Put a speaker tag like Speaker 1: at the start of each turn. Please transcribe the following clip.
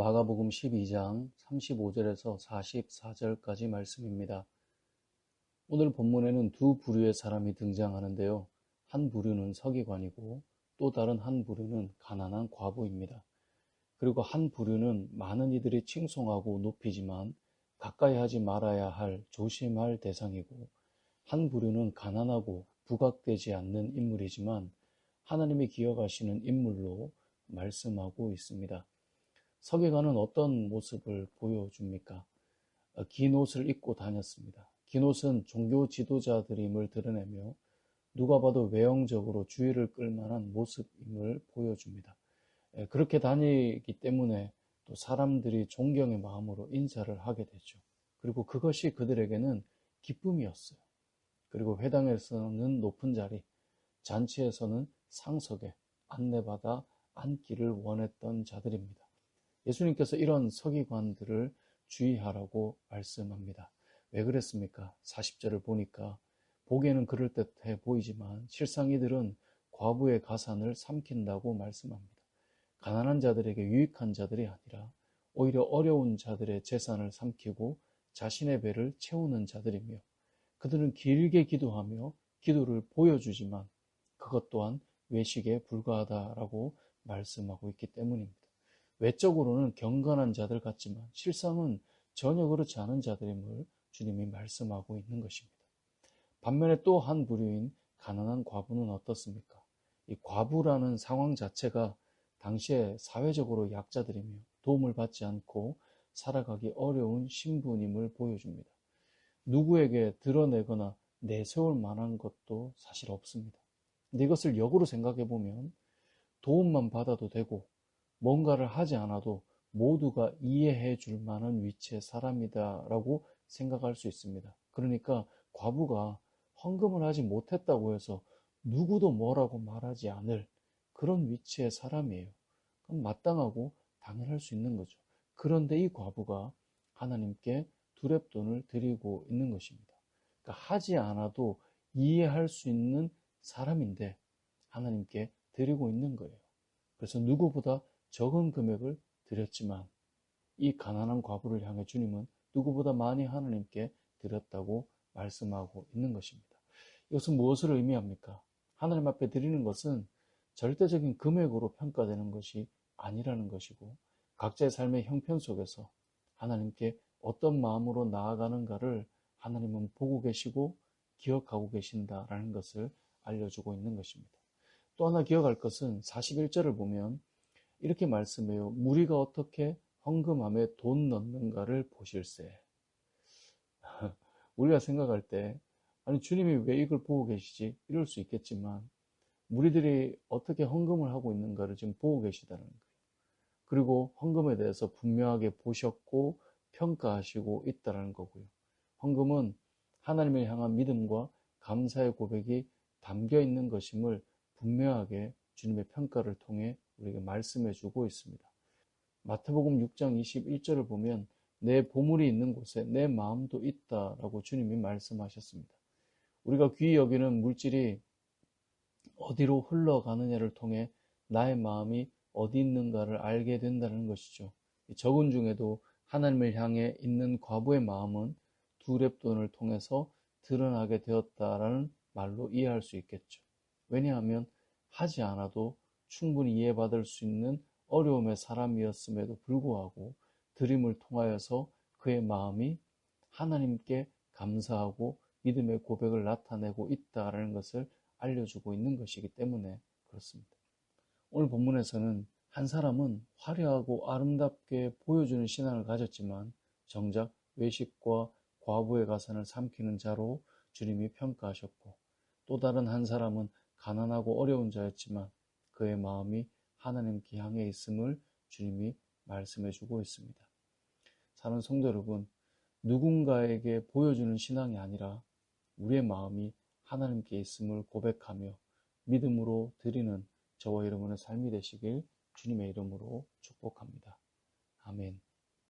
Speaker 1: 마가복음 12장 35절에서 44절까지 말씀입니다. 오늘 본문에는 두 부류의 사람이 등장하는데요. 한 부류는 서기관이고 또 다른 한 부류는 가난한 과부입니다. 그리고 한 부류는 많은 이들이 칭송하고 높이지만 가까이 하지 말아야 할 조심할 대상이고, 한 부류는 가난하고 부각되지 않는 인물이지만 하나님이 기억하시는 인물로 말씀하고 있습니다. 서기관은 어떤 모습을 보여줍니까? 긴 옷을 입고 다녔습니다. 긴 옷은 종교 지도자들임을 드러내며 누가 봐도 외형적으로 주의를 끌만한 모습임을 보여줍니다. 그렇게 다니기 때문에 또 사람들이 존경의 마음으로 인사를 하게 되죠. 그리고 그것이 그들에게는 기쁨이었어요. 그리고 회당에서는 높은 자리, 잔치에서는 상석에 안내받아 앉기를 원했던 자들입니다. 예수님께서 이런 서기관들을 주의하라고 말씀합니다. 왜 그랬습니까? 40절을 보니까 보기에는 그럴듯해 보이지만 실상 이들은 과부의 가산을 삼킨다고 말씀합니다. 가난한 자들에게 유익한 자들이 아니라 오히려 어려운 자들의 재산을 삼키고 자신의 배를 채우는 자들이며, 그들은 길게 기도하며 기도를 보여주지만 그것 또한 외식에 불과하다라고 말씀하고 있기 때문입니다. 외적으로는 경건한 자들 같지만 실상은 전혀 그렇지 않은 자들임을 주님이 말씀하고 있는 것입니다. 반면에 또 한 부류인 가난한 과부는 어떻습니까? 이 과부라는 상황 자체가 당시에 사회적으로 약자들이며 도움을 받지 않고 살아가기 어려운 신분임을 보여줍니다. 누구에게 드러내거나 내세울 만한 것도 사실 없습니다. 근데 이것을 역으로 생각해 보면 도움만 받아도 되고 뭔가를 하지 않아도 모두가 이해해 줄 만한 위치의 사람이다라고 생각할 수 있습니다. 그러니까 과부가 헌금을 하지 못했다고 해서 누구도 뭐라고 말하지 않을 그런 위치의 사람이에요. 그럼 마땅하고 당연할 수 있는 거죠. 그런데 이 과부가 하나님께 두렙돈을 드리고 있는 것입니다. 그러니까 하지 않아도 이해할 수 있는 사람인데 하나님께 드리고 있는 거예요. 그래서 누구보다 적은 금액을 드렸지만 이 가난한 과부를 향해 주님은 누구보다 많이 하나님께 드렸다고 말씀하고 있는 것입니다. 이것은 무엇을 의미합니까? 하나님 앞에 드리는 것은 절대적인 금액으로 평가되는 것이 아니라는 것이고, 각자의 삶의 형편 속에서 하나님께 어떤 마음으로 나아가는가를 하나님은 보고 계시고 기억하고 계신다라는 것을 알려주고 있는 것입니다. 또 하나 기억할 것은 41절을 보면 이렇게 말씀해요. 무리가 어떻게 헌금함에 돈 넣는가를 보실세. 우리가 생각할 때 아니 주님이 왜 이걸 보고 계시지? 이럴 수 있겠지만 무리들이 어떻게 헌금을 하고 있는가를 지금 보고 계시다는 거예요. 그리고 헌금에 대해서 분명하게 보셨고 평가하시고 있다는 거고요. 헌금은 하나님을 향한 믿음과 감사의 고백이 담겨 있는 것임을 분명하게 주님의 평가를 통해 우리에게 말씀해 주고 있습니다. 마태복음 6장 21절을 보면 내 보물이 있는 곳에 내 마음도 있다라고 주님이 말씀하셨습니다. 우리가 귀히 여기는 물질이 어디로 흘러가느냐를 통해 나의 마음이 어디 있는가를 알게 된다는 것이죠. 적은 중에도 하나님을 향해 있는 과부의 마음은 두렙돈을 통해서 드러나게 되었다라는 말로 이해할 수 있겠죠. 왜냐하면 하지 않아도 충분히 이해받을 수 있는 어려움의 사람이었음에도 불구하고 드림을 통하여서 그의 마음이 하나님께 감사하고 믿음의 고백을 나타내고 있다는 것을 알려주고 있는 것이기 때문에 그렇습니다. 오늘 본문에서는 한 사람은 화려하고 아름답게 보여주는 신앙을 가졌지만 정작 외식과 과부의 가산을 삼키는 자로 주님이 평가하셨고, 또 다른 한 사람은 가난하고 어려운 자였지만 그의 마음이 하나님께 향해 있음을 주님이 말씀해 주고 있습니다. 사랑하는 성도 여러분, 누군가에게 보여주는 신앙이 아니라 우리의 마음이 하나님께 있음을 고백하며 믿음으로 드리는 저와 여러분의 삶이 되시길 주님의 이름으로 축복합니다. 아멘.